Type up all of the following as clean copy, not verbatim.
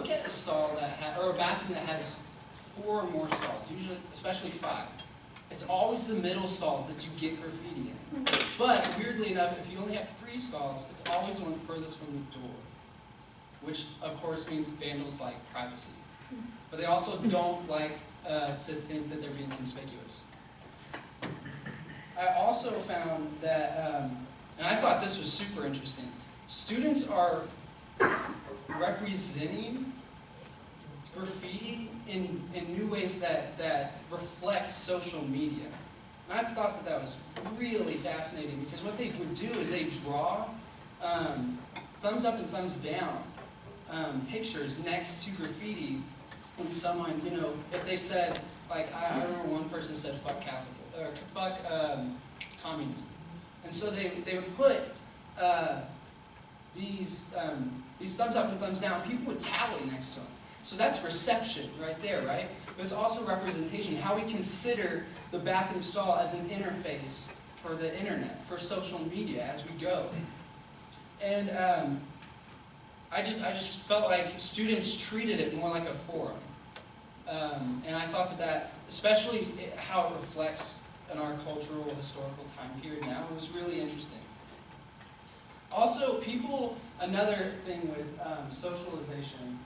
look at a stall that or a bathroom that has 4 or more stalls, usually, especially 5, it's always the middle stalls that you get graffiti in. But weirdly enough, if you only have 3 stalls, it's always the one furthest from the door, which of course means vandals like privacy. But they also don't like to think that they're being conspicuous. I also found that, and I thought this was super interesting, students are representing graffiti in new ways that reflect social media. And I thought that that was really fascinating because what they would do is they draw thumbs up and thumbs down pictures next to graffiti when someone, you know, if they said, like, I remember one person said, fuck capital, or fuck communism. And so they would put these thumbs up and thumbs down, people would tally next to them. So that's reception right there, right? But it's also representation, how we consider the bathroom stall as an interface for the internet, for social media as we go. And I just felt like students treated it more like a forum. And I thought that especially how it reflects in our cultural, historical time period now, was really interesting. Also, another thing with socialization,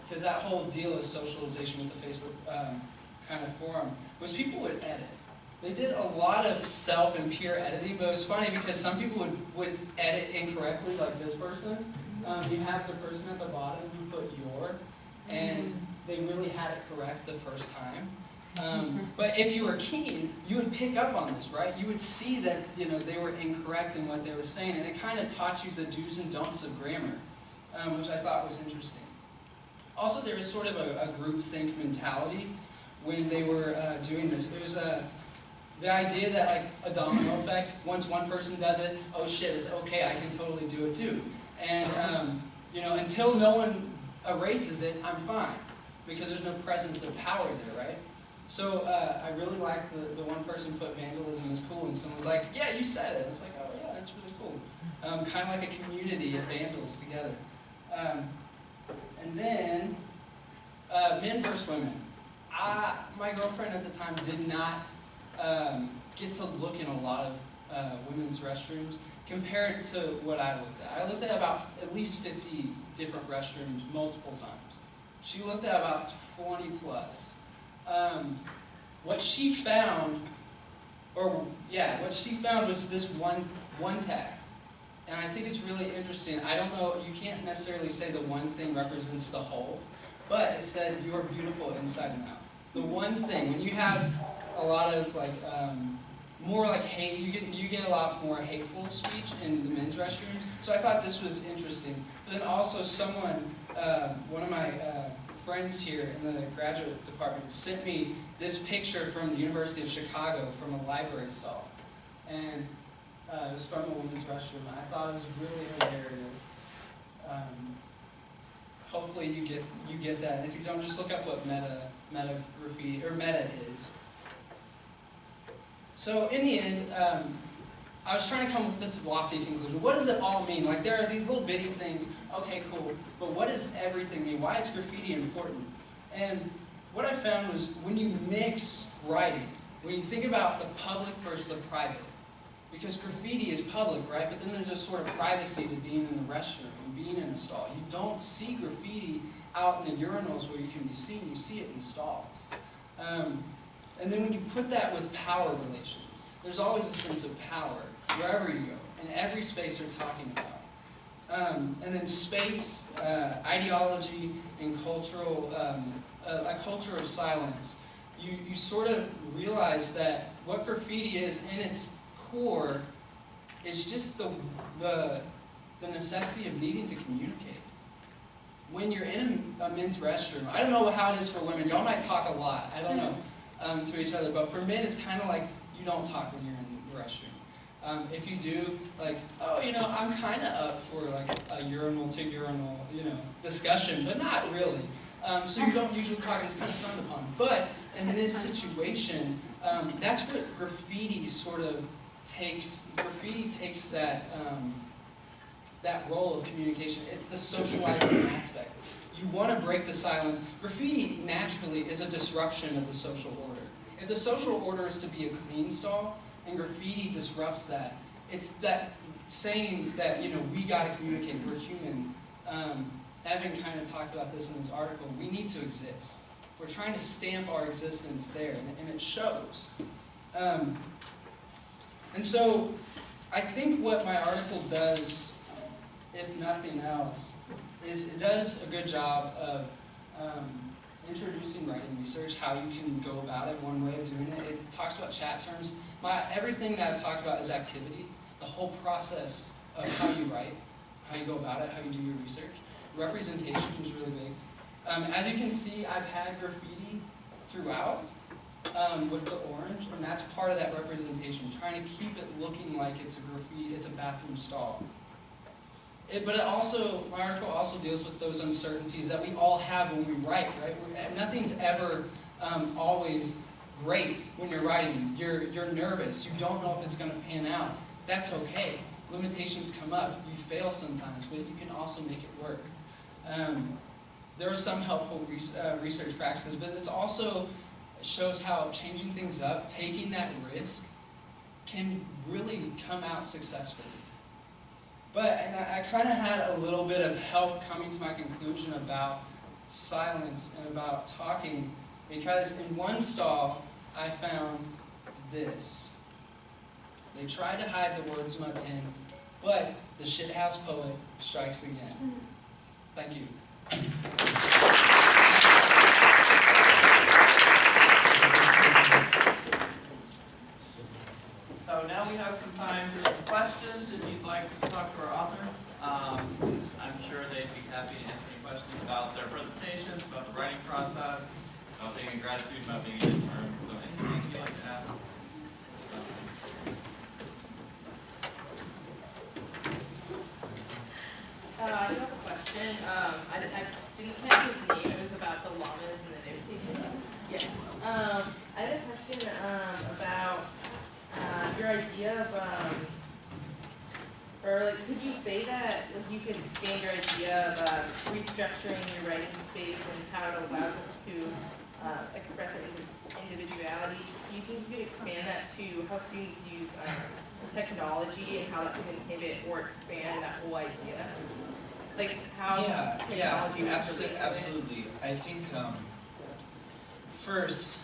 because that whole deal of socialization with the Facebook kind of forum, was people would edit. They did a lot of self and peer editing, but it was funny because some people would edit incorrectly, like this person. You have the person at the bottom who put your, and they really had it correct the first time. But if you were keen, you would pick up on this, right? You would see that, you know, they were incorrect in what they were saying, and it kind of taught you the do's and don'ts of grammar, which I thought was interesting. Also, there was sort of a groupthink mentality when they were doing this. There was the idea that, like, a domino effect, once one person does it, oh shit, it's okay, I can totally do it too. And, you know, until no one erases it, I'm fine, because there's no presence of power there, right? So I really liked the one person put vandalism is cool, and someone was like, yeah, you said it. It's like, oh yeah, that's really cool. Kind of like a community of vandals together. And then, men versus women. My girlfriend at the time did not get to look in a lot of women's restrooms compared to what I looked at. I looked at about at least 50 different restrooms multiple times. She looked at about 20 plus. What she found was this one tag. And I think it's really interesting. I don't know, you can't necessarily say the one thing represents the whole, but it said, you are beautiful inside and out. The one thing, when you have a lot of like, more like hate, you get a lot more hateful speech in the men's restrooms. So I thought this was interesting. But then also one of my friends here in the graduate department sent me this picture from the University of Chicago from a library stall. And it was from a women's restroom. I thought it was really hilarious. Hopefully you get that. If you don't, just look up what meta graffiti or meta is. So in the end, I was trying to come up with this lofty conclusion. What does it all mean? Like, there are these little bitty things. Okay, cool. But what does everything mean? Why is graffiti important? And what I found was when you mix writing, when you think about the public versus the private, because graffiti is public, right? But then there's just sort of privacy to being in the restroom and being in a stall. You don't see graffiti out in the urinals where you can be seen. You see it in stalls. And then when you put that with power relations, there's always a sense of power wherever you go, in every space you're talking about. And then space, ideology, and cultural, a culture of silence. You sort of realize that what graffiti is in its core is just the necessity of needing to communicate. When you're in a men's restroom, I don't know how it is for women. Y'all might talk a lot. I don't know to each other. But for men, it's kind of like you don't talk when you're in the restroom. If you do, like, oh, you know, I'm kind of up for like a urinal to urinal, you know, discussion, but not really. So you don't usually talk. It's kind of frowned upon. But in this situation, that's what graffiti sort of takes. Graffiti takes that that role of communication. It's the socializing aspect. You want to break the silence. Graffiti naturally is a disruption of the social order. If the social order is to be a clean stall, and graffiti disrupts that, it's that saying that, you know, we got to communicate, we're human. Evan kind of talked about this in his article. We need to exist. We're trying to stamp our existence there, and it shows. And so, I think what my article does, if nothing else, is it does a good job of introducing writing research, how you can go about it, one way of doing it. It talks about chat terms. Everything that I've talked about is activity, the whole process of how you write, how you go about it, how you do your research. Representation was really big. As you can see, I've had graffiti throughout with the orange, and that's part of that representation, trying to keep it looking like it's a graffiti, it's a bathroom stall. But my article also deals with those uncertainties that we all have when we write, right? Nothing's ever always great when you're writing. You're nervous. You don't know if it's going to pan out. That's okay. Limitations come up. You fail sometimes, but you can also make it work. There are some helpful research practices, but it also shows how changing things up, taking that risk, can really come out successfully. And I kind of had a little bit of help coming to my conclusion about silence and about talking, because in one stall, I found this. They tried to hide the words in my pen, but the shithouse poet strikes again. Thank you. So now we have some time for some questions. If you'd like to talk to our authors, I'm sure they'd be happy to answer any questions about their presentations, about the writing process, about being a grad student, about being an intern. So anything you'd like to ask? I do have a question. I didn't catch his name. It was about the llamas and the note taking. Yes. I had a question about your idea of, or like, could you say that you could expand your idea of restructuring your writing space and how it allows us to express individuality? Do you think you could expand that to how students use technology and how that can inhibit or expand that whole idea? Like how technology absolutely. I think first,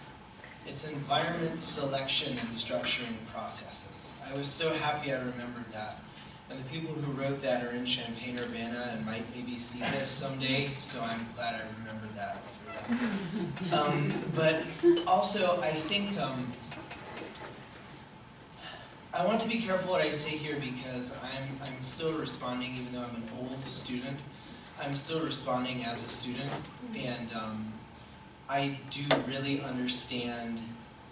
it's environment selection and structuring processes. I was so happy I remembered that. And the people who wrote that are in Champaign-Urbana and might maybe see this someday, so I'm glad I remembered that for that. But also, I think I want to be careful what I say here, because I'm still responding, even though I'm an old student. I'm still responding as a student, and I do really understand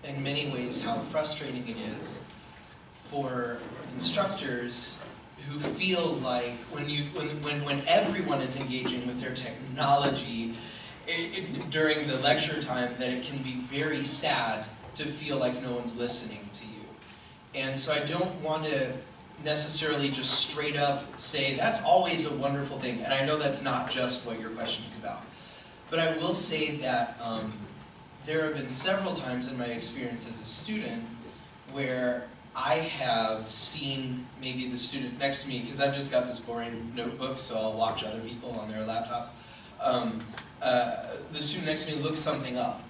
in many ways how frustrating it is for instructors who feel like when everyone is engaging with their technology during the lecture time, that it can be very sad to feel like no one's listening to you. And so I don't want to necessarily just straight up say that's always a wonderful thing, and I know that's not just what your question is about. But I will say that there have been several times in my experience as a student where I have seen maybe the student next to me, because I've just got this boring notebook, so I'll watch other people on their laptops. The student next to me looks something up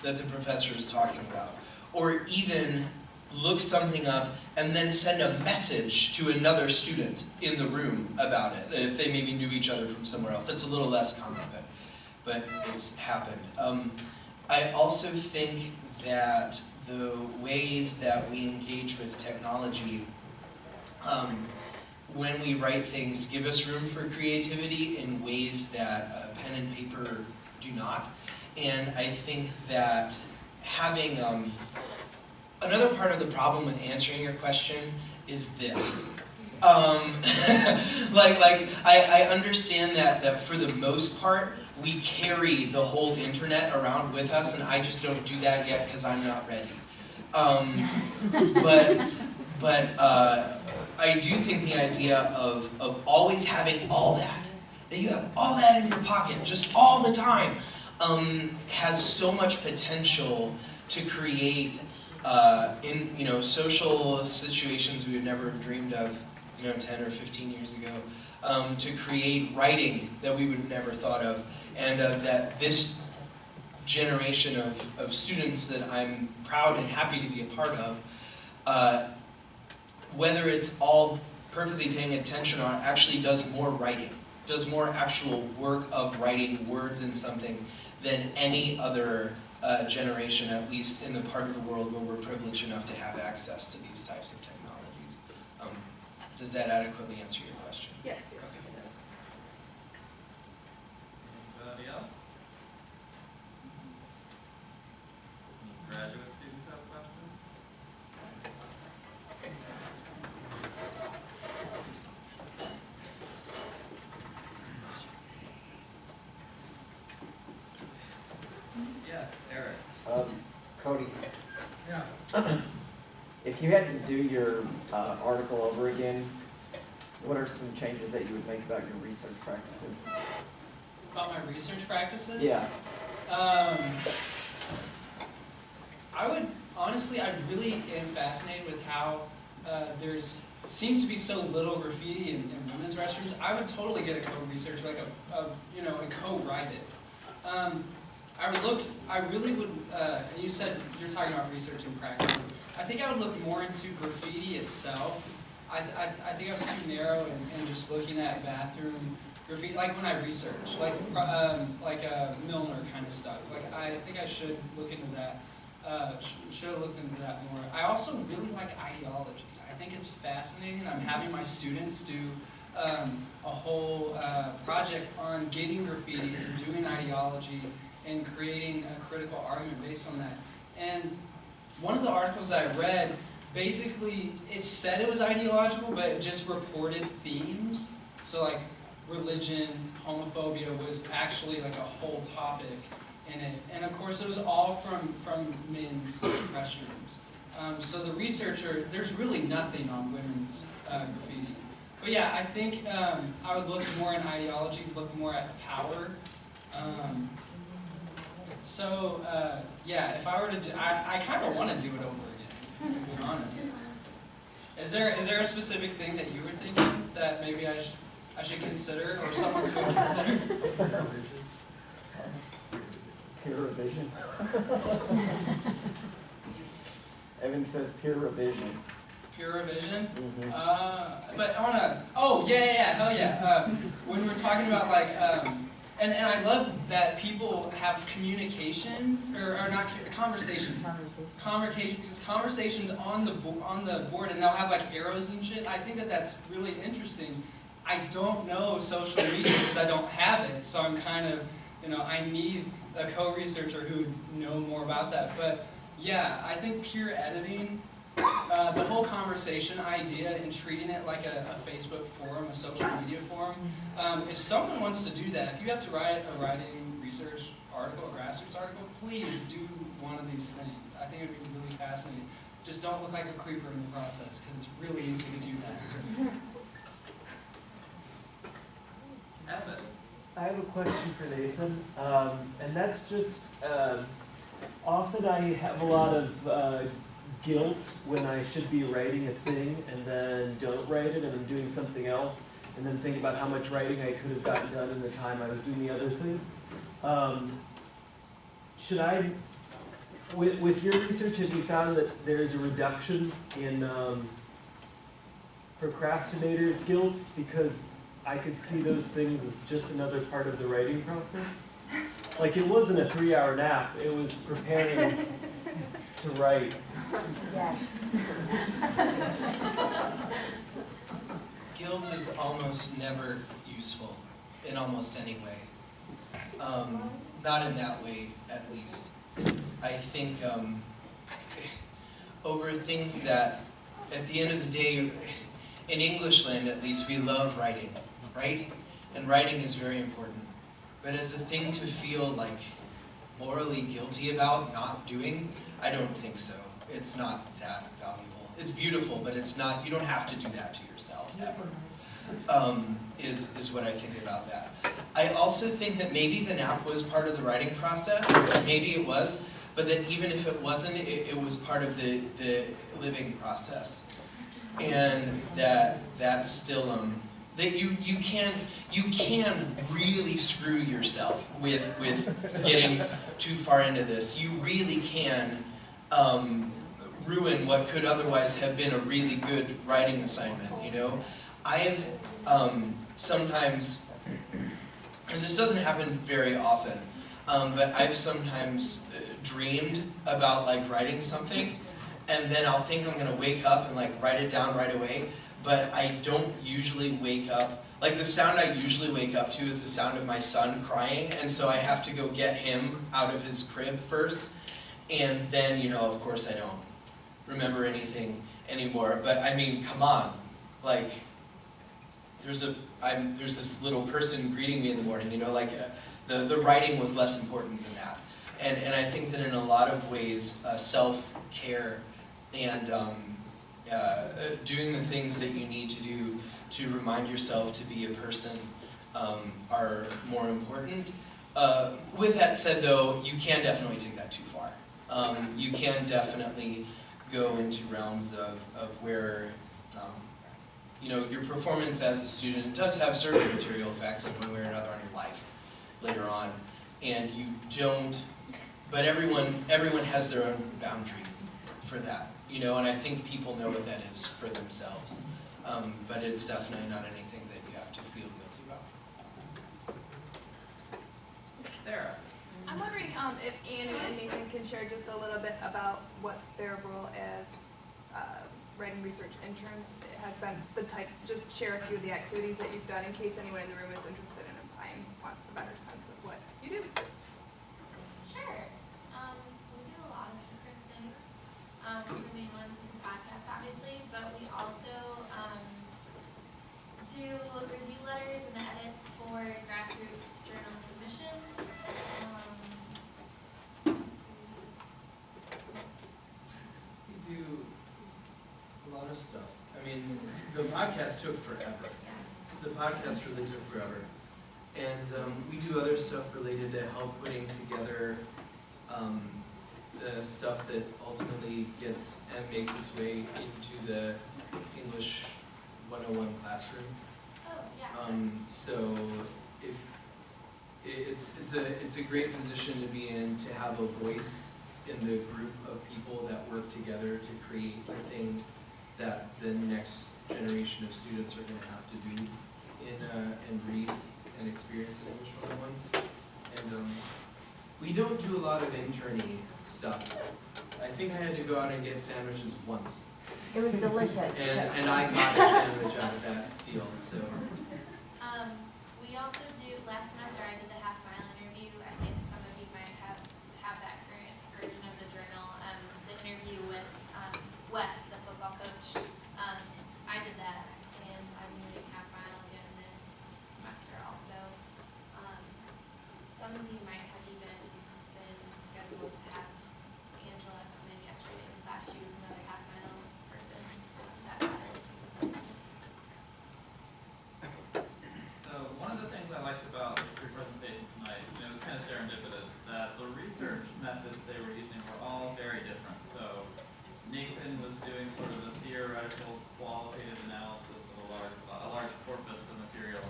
that the professor is talking about, or even look something up and then send a message to another student in the room about it, if they maybe knew each other from somewhere else. That's a little less common, but it's happened. I also think that the ways that we engage with technology when we write things give us room for creativity in ways that pen and paper do not. And I think that having another part of the problem with answering your question is this. I understand that for the most part, we carry the whole internet around with us, and I just don't do that yet because I'm not ready. But I do think the idea of always having all that that you have all that in your pocket, just all the time, has so much potential to create in social situations we would never have dreamed of 10 or 15 years ago, to create writing that we would have never thought of, and that this generation of students that I'm proud and happy to be a part of, whether it's all perfectly paying attention or actually does more writing, does more actual work of writing words in something than any other generation, at least in the part of the world where we're privileged enough to have access to these types of technologies. Does that adequately answer your question? Yes. Anybody else? Graduate students have questions? Yes, Eric. Cody, Yeah. if you had to do your article over again, what are some changes that you would make about your research practices? About my research practices? Yeah. I would, honestly, I really am fascinated with how seems to be so little graffiti in women's restrooms. I would totally get a co-research, like a co-write it. I really would, and you said you're talking about research and practice. I think I would look more into graffiti itself. I think I was too narrow in just looking at bathroom graffiti, like when I research, like Milner kind of stuff. Like I think I should look into that. Should have looked into that more. I also really like ideology. I think it's fascinating. I'm having my students do a whole project on getting graffiti and doing ideology and creating a critical argument based on that. And one of the articles I read, basically, it said it was ideological, but it just reported themes. So like religion, homophobia was actually like a whole topic in it. And of course, it was all from men's restrooms. So the researcher, there's really nothing on women's graffiti. But yeah, I think I would look more in ideology, look more at power. Yeah, if I were to do, I kind of want to do it over again, to be honest. Is there a specific thing that you were thinking that maybe I should consider, or someone could consider? Peer revision. Evan says peer revision. Peer revision? Mm-hmm. But I want to, oh, yeah, hell yeah. When we're talking about like, and I love that people have communications, or not conversations. Conversations on the board, and they'll have like arrows and shit. I think that's really interesting. I don't know social media because I don't have it, so I'm kind of, I need a co-researcher who would know more about that. But yeah, I think peer editing, the whole conversation idea and treating it like a Facebook forum, a social media forum. If someone wants to do that, if you have to write a writing research article, a grassroots article, please do one of these things. I think it would be really fascinating. Just don't look like a creeper in the process, because it's really easy to do that. Evan. I have a question for Nathan, and that's just, often I have a lot of guilt when I should be writing a thing and then don't write it and I'm doing something else, and then think about how much writing I could have gotten done in the time I was doing the other thing. Should I, with your research, have you found that there's a reduction in procrastinators' guilt? Because I could see those things as just another part of the writing process. Like, it wasn't a 3-hour nap, it was preparing to write. Yes. Guilt is almost never useful in almost any way. Not in that way, at least. I think over things that, at the end of the day, in English land at least, we love writing, right? And writing is very important. But as a thing to feel like morally guilty about not doing, I don't think so. It's not that valuable. It's beautiful, but it's not, you don't have to do that to yourself, ever. is what I think about that. I also think that maybe the nap was part of the writing process, maybe it was, but that even if it wasn't, it was part of the living process. And that's still, that you can really screw yourself with getting too far into this. You really can ruin what could otherwise have been a really good writing assignment, you know? I've sometimes, and this doesn't happen very often, but I've sometimes dreamed about like writing something, and then I'll think I'm gonna wake up and like write it down right away, but I don't usually wake up. Like the sound I usually wake up to is the sound of my son crying, and so I have to go get him out of his crib first, and then, you know, of course I don't remember anything anymore. But I mean, come on, like there's this little person greeting me in the morning, you know, like the writing was less important than that. And I think that in a lot of ways, self-care and doing the things that you need to do to remind yourself to be a person are more important. With that said, though, you can definitely take that too far. You can definitely go into realms of where you know, your performance as a student does have certain material effects in one way or another on your life later on, and you don't. But everyone has their own boundary for that, you know, and I think people know what that is for themselves. But it's definitely not anything that you have to feel guilty about. Sarah? I'm wondering if Annie and Nathan can share just a little bit about what their role as writing research interns has been, the type, just share a few of the activities that you've done in case anyone in the room is interested in applying, wants a better sense of what you do. Sure. We do a lot of different things. The main ones is the podcast, obviously, but we also do review letters and edits for Grassroots journal submissions. You do a lot of stuff. I mean, the podcast took forever. The podcast really took forever. And we do other stuff related to help putting together the stuff that ultimately gets and makes its way into the English 101 classroom. Oh, yeah. So if it's a great position to be in, to have a voice in the group of people that work together to create the things that the next generation of students are going to have to do and read and experience in English 101. And we don't do a lot of interning stuff. I think I had to go out and get sandwiches once. It was delicious. And I got a sandwich out of that deal, so. We also do, last semester I did the half-mile interview. I think some of you might have that current version of the journal. The interview with Wes, the football coach. I did that, and I'm doing half-mile again this semester also. Some of you might have even been scheduled to have Angela come in yesterday in class. She was another half-mile person that mattered. So one of the things I liked about your presentation tonight, and it was kind of serendipitous, that the research methods they were using were all very different. So Nathan was doing sort of the theoretical qualitative analysis of a large corpus of material,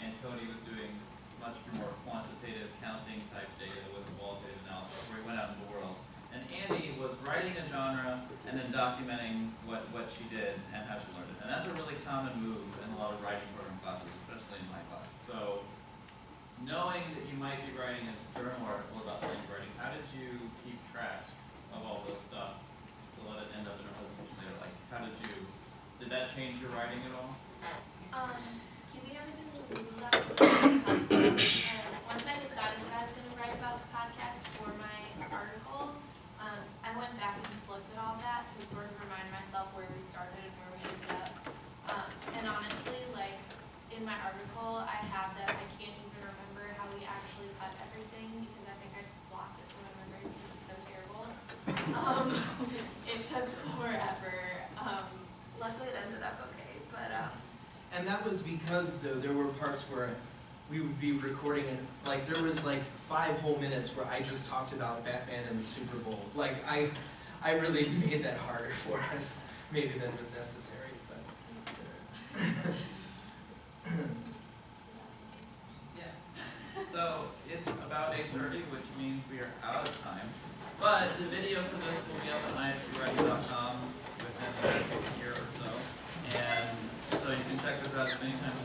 and Cody was doing much more quantitative counting type data with qualitative analysis, where he went out in the world. And Annie was writing a genre and then documenting what she did and how she learned it. And that's a really common move in a lot of writing program classes, especially in my class. So knowing that you might be writing a journal article about language writing, how did you keep track of all this stuff to let it end up in a presentation later? Like, did that change your writing at all? Can we have this because once I decided that I was going to write about the podcast for my article, I went back and just looked at all that to sort of remind myself where we started and where we ended up. And honestly, like, in my article, I have that I can't even remember how we actually And that was because there were parts where we would be recording and like there was like 5 whole minutes where I just talked about Batman and the Super Bowl. Like I really made that harder for us, maybe than was necessary. But Yes. So it's about 8:30, which means we are out of time. But the video for this will be up at iscready.com within the next year or so. And so you can check this out as many times